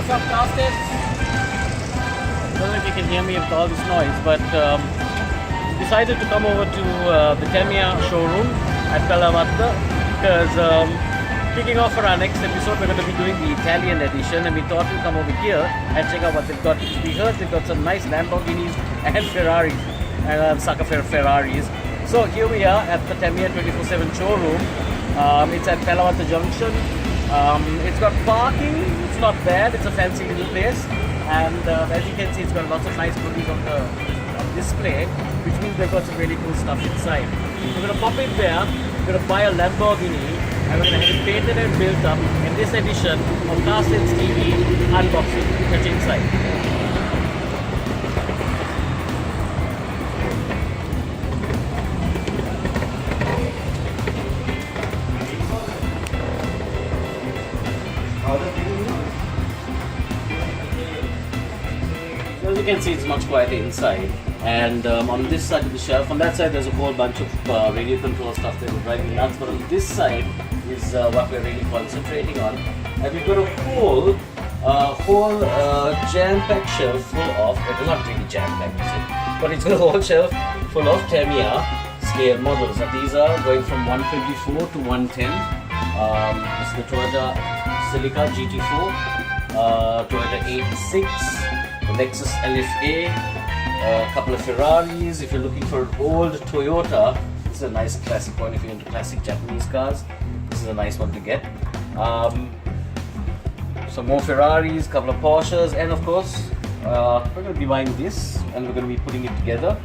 from CastHeads. I don't know if you can hear me with all this noise, but decided to come over to the Tamiya showroom at Pelavatta because kicking off for our next episode, we're going to be doing the Italian edition, and we thought we'd come over here and check out what they've got. We heard they've got some nice Lamborghinis and Ferraris, and I'm sucker for Ferraris. So here we are at the Tamiya 24/7 showroom. It's at Pelavatta Junction. It's got parking, it's not bad, it's a fancy little place, and as you can see, it's got lots of nice goodies on display, which means they've got some really cool stuff inside. We're going to pop in there, we're going to buy a Lamborghini, and we're going to have it painted and built up in this edition of CastHeads TV unboxing. Catch you inside. As you can see, it's much quieter inside, and on this side of the shelf, on that side there's a whole bunch of radio control stuff that will drive me nuts, but on this side is what we're really concentrating on, and we've got a whole jam-packed shelf full of, well, not really jam-packed, but it's got a whole shelf full of Tamiya scale models. Now, these are going from 124 to 110. This is the Toyota Celica GT4, Toyota 86, the Lexus LFA, a couple of Ferraris. If you're looking for an old Toyota, this is a nice classic one. If you're into classic Japanese cars, this is a nice one to get. Some more Ferraris, a couple of Porsches, and of course, we're going to be buying this and we're going to be putting it together.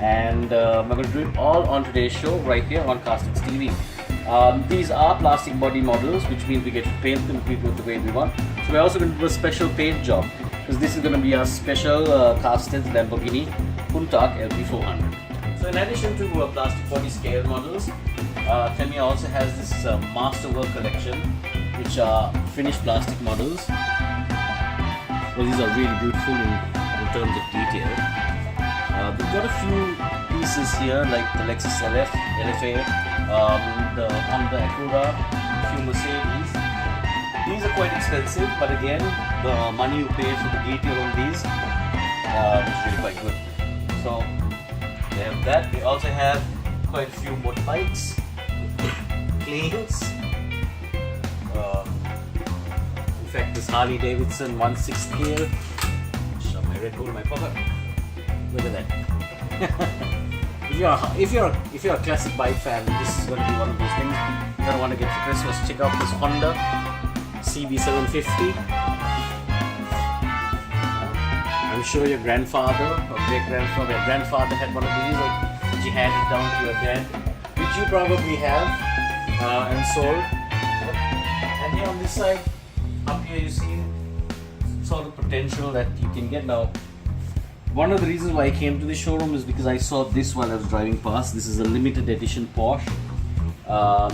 And we're going to do it all on today's show right here on CastHeads TV. These are plastic body models, which means we get to paint them the way we want. So we're also going to do a special paint job, because this is going to be our special CastHeads Lamborghini Countach LP400. So in addition to plastic body scale models, Tamiya also has this Masterwork collection, which are finished plastic models. Well, these are really beautiful in terms of detail. We've got a few pieces here, like the Lexus LFA, the Honda Acura, a few Mercedes. These are quite expensive, but again, the money you pay for the detail on these is really quite good. So they have that. We also have quite a few motorbikes, planes. In fact, this Harley Davidson 1/6 scale. Shove my Red Bull in my pocket. Look at that. If you're a classic bike fan, this is going to be one of those things you're going to want to get for Christmas. Check out this Honda CB750. I'm sure your grandfather or great-grandfather, your grandfather had one of these, or you handed it down to your dad, which you probably have and sold. And here on this side, up here you see sort of potential that you can get now. One of the reasons why I came to the showroom is because I saw this while I was driving past. This is a limited edition Porsche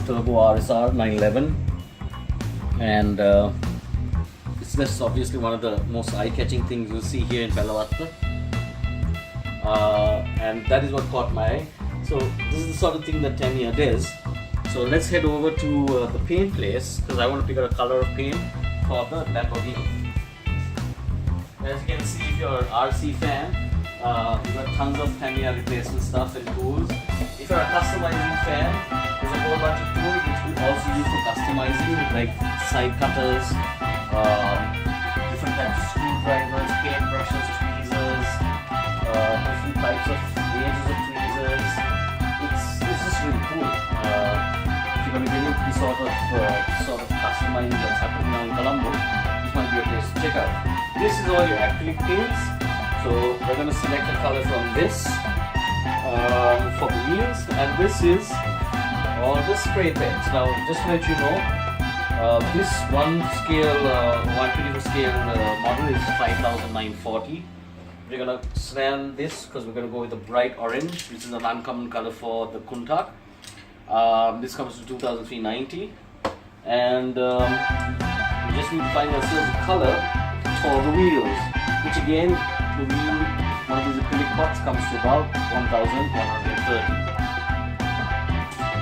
Turbo RSR 911, and it's just obviously one of the most eye-catching things you'll see here in Pelavatta, and that is what caught my eye. So this is the sort of thing that Tamiya does. So let's head over to the paint place, because I want to pick out a color of paint for the Lamborghini. As you can see, if you're an RC fan, you've got tons of Tamiya replacement stuff and tools. If you're a customizing fan, there's a whole bunch of tools which we also use for customizing, like side cutters, different types of screwdrivers, paint brushes, tweezers, different types of gauges of tweezers. It's just really cool. If you're going to get into the sort of customizing that's happening now in Colombo, this might be a place to check out. This is all your acrylic paints, so we're going to select a color from this for the wheels, and this is all the spray paints. Now, just to let you know, this 124 scale model is 5,940. We're going to scan this because we're going to go with the bright orange, which is an uncommon color for the Countach. This comes to 2,390, and we just need to find ourselves a color for the wheels, which again, the wheel, one of these acrylic pots comes to about 1,130.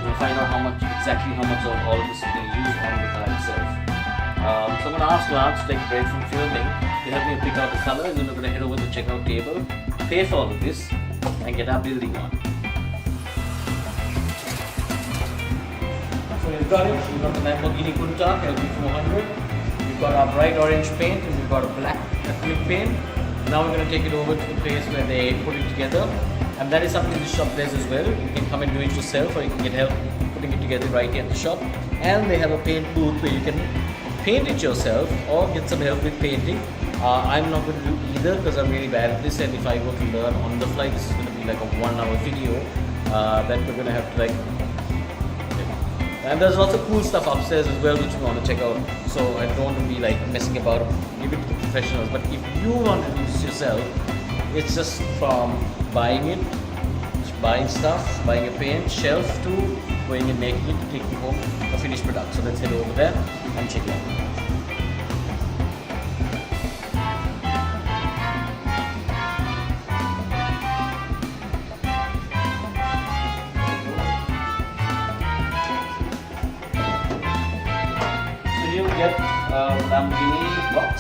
We'll find out exactly how much of all of this we're going to use on the car itself. So I'm going to ask Lance to take a break from filming to help me pick out the colors, and we're going to head over to the checkout table, pay for all of this, and get our building on. So we've got it. We've got the Lamborghini Countach LP400. We've got our bright orange paint, and we've got a black acrylic paint. Now we're going to take it over to the place where they put it together, and that is something the shop does as well. You can come and do it yourself, or you can get help putting it together right here at the shop. And they have a paint booth where you can paint it yourself or get some help with painting. I'm not going to do either because I'm really bad at this, and if I go to learn on the fly, this is going to be like a 1-hour video that we're going to have to like. And there's lots of cool stuff upstairs as well which we want to check out. So I don't want to be like messing about, leave it to the professionals. But if you want to do this yourself, it's just from buying it, buying stuff, buying a paint, shelf, to going and making it, taking home a finished product. So let's head over there and check it out. Here we get Lamborghini box.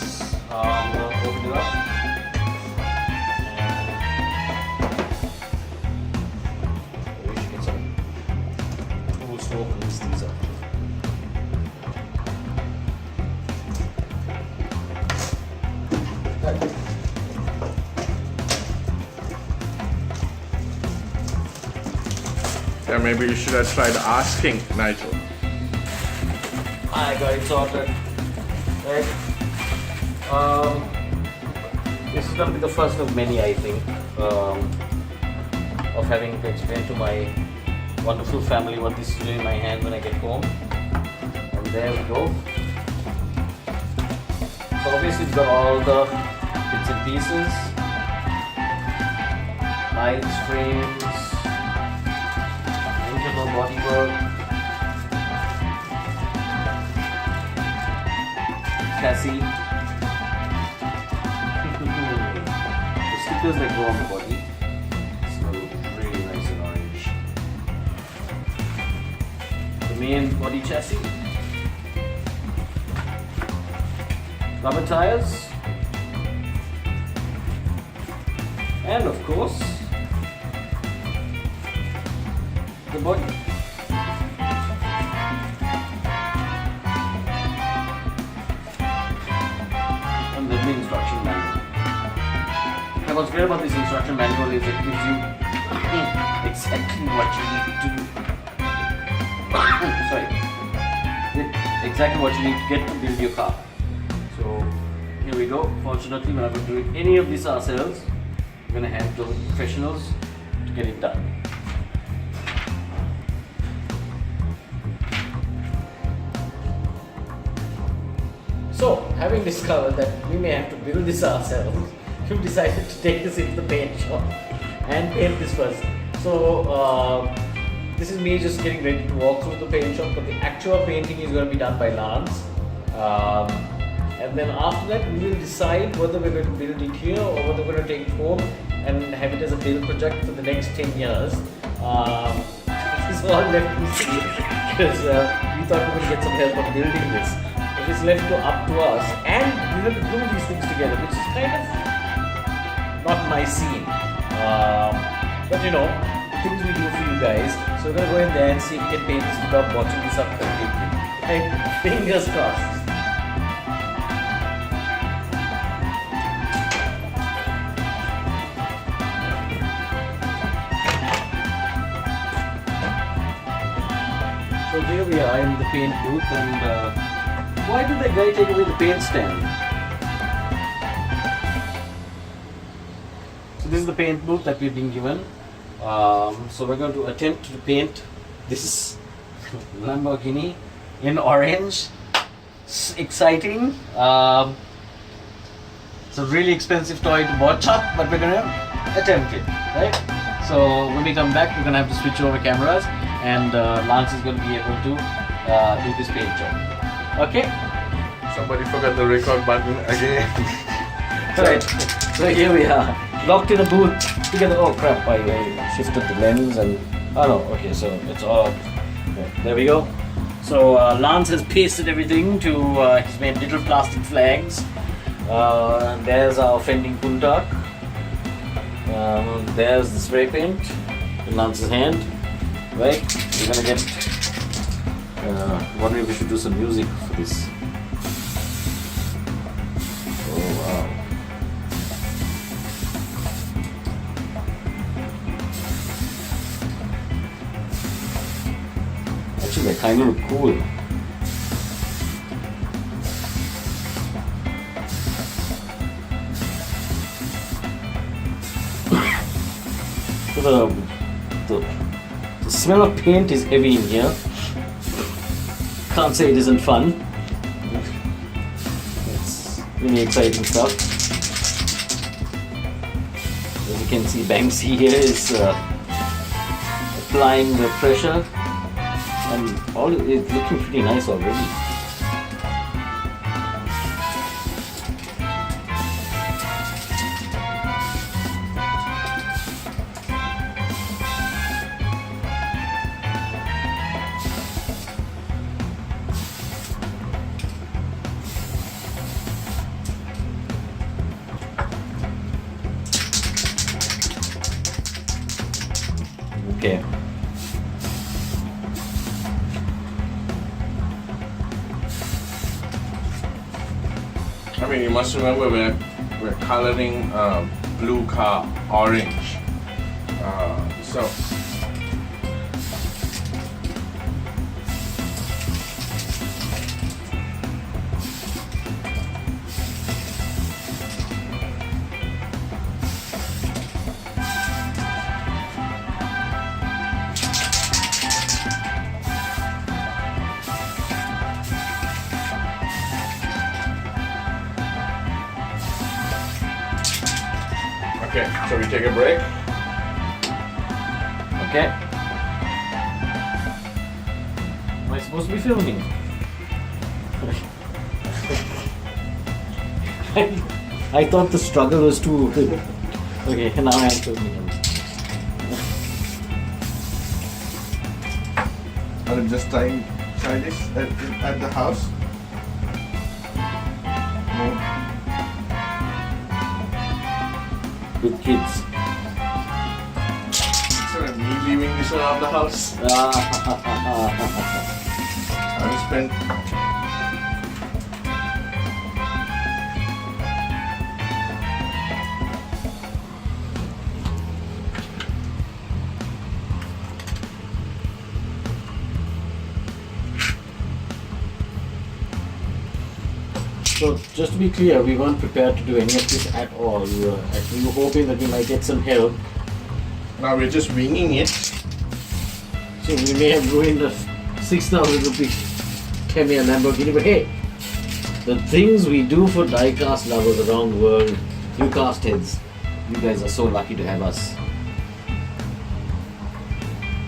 We'll open it up. We should get some tools to open these up. Yeah, maybe you should have tried asking Nigel. I got it sorted. Right. This is going to be the first of many, I think, of having to explain to my wonderful family what this is doing in my hand when I get home. And there we go. So obviously it's got all the bits and pieces, lights, frames, internal bodywork, chassis, the stickers that go on the body smell really nice and orange. The main body chassis, rubber tires, and of course the body. Instruction manual. And what's great about this instruction manual is it gives you exactly what you need to exactly what you need to get to build your car. So here we go. Fortunately, we're not going to do any of this ourselves. We're going to hand it over to professionals to get it done. So, having discovered that we may have to build this ourselves, we've decided to take this into the paint shop and paint this first. So, this is me just getting ready to walk through the paint shop, but the actual painting is going to be done by Lance. And then after that, we will decide whether we're going to build it here or whether we're going to take it home and have it as a build project for the next 10 years. This is all left to see because we thought we would get some help on building this. It is left up to us, and we have to glue these things together, which is kind of not my scene. But you know, things we do for you guys. So we're gonna go in there and see if we can paint this without botching this up completely. Right? Fingers crossed. So here we are in the paint booth, and why did that guy take away the paint stand? So this is the paint booth that we've been given. So we're going to attempt to paint this Lamborghini in orange. It's exciting. It's a really expensive toy to botch up, but we're going to attempt it, right? So when we come back, we're going to have to switch over cameras, and Lance is going to be able to do this paint job. Okay? Somebody forgot the record button again. Right. So here we are, locked in a booth together. Oh crap, I shifted the lens and... Oh no, okay, so it's all... Okay, there we go. So Lance has pasted everything to, he's made little plastic flags. There's our fending Countach. There's the spray paint in Lance's hand. Right, we're gonna get, wondering if we should do some music for this. Oh wow. Actually, they kind of look cool. So the smell of paint is heavy in here. Can't say it isn't fun. It's really exciting stuff. As you can see, Banksy here is applying the pressure, and all it's looking pretty nice already. Okay. I mean, you must remember we're coloring blue car orange. So okay, so we take a break. Okay. Am I supposed to be filming? I thought the struggle was too. Okay, now I'm filming. I'll just try this at the house. No. With kids. Instead of me leaving this around the house, I'll spend. So just to be clear, we weren't prepared to do any of this at all. We were actually hoping that we might get some help. Now we're just winging it. So we may have ruined a 6,000 rupee Kenya Lamborghini, but hey, the things we do for die-cast lovers around the world, you CastHeads, you guys are so lucky to have us.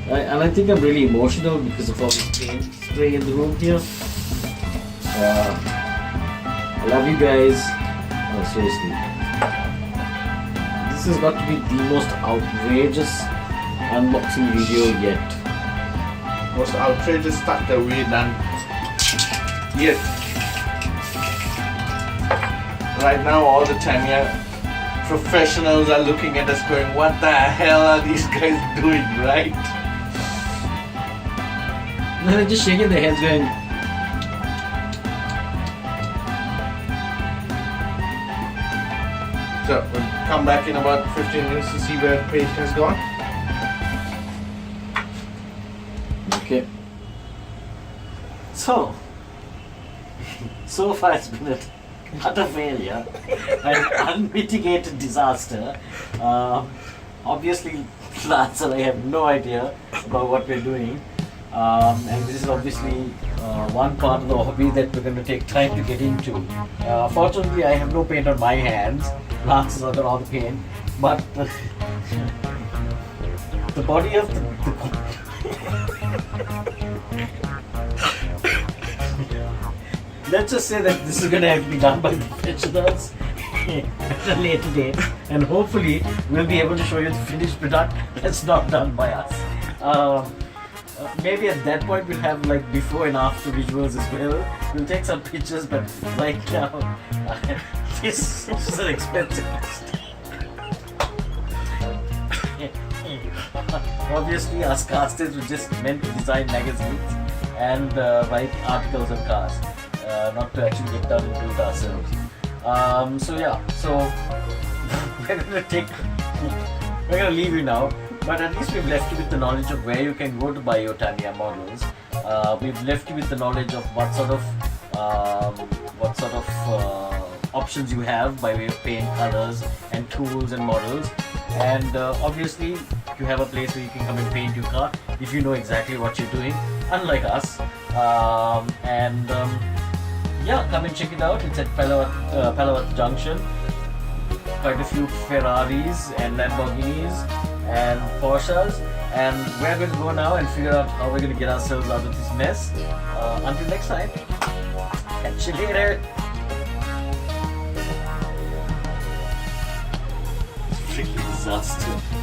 And I think I'm really emotional because of all this paint spray in the room here. I love you guys. Oh, seriously. This has got to be the most outrageous unboxing video yet. Most outrageous stuff that we've done yet. Right now, all the Tanya professionals are looking at us going, what the hell are these guys doing, right? And they're just shaking their heads going, So we'll come back in about 15 minutes to see where the paint has gone. okay. So far it's been a utter failure, an unmitigated disaster. Obviously, Lance and I have no idea about what we're doing. And this is obviously one part of the hobby that we're going to take time to get into. Fortunately, I have no paint on my hands. Lance has got all the paint, but the body of the let's just say that this is going to have to be done by professionals at a later date, and hopefully we'll be able to show you the finished product that's not done by us. Maybe at that point we'll have like before and after visuals as well. We'll take some pictures, but right now, this is an expensive list. Obviously, us casters were just meant to design magazines and write articles on cars, not to actually get down and do it ourselves. So yeah, so we're gonna leave you now. But at least we've left you with the knowledge of where you can go to buy your Tamiya models. We've left you with the knowledge of what sort of options you have by way of paint, colors, and tools and models. And obviously, you have a place where you can come and paint your car if you know exactly what you're doing, unlike us. Yeah, come and check it out. It's at Palawat Junction. Quite a few Ferraris and Lamborghinis and Porsches, and we're going to go now and figure out how we're going to get ourselves out of this mess. Until next time, catch you later. Freaking disaster.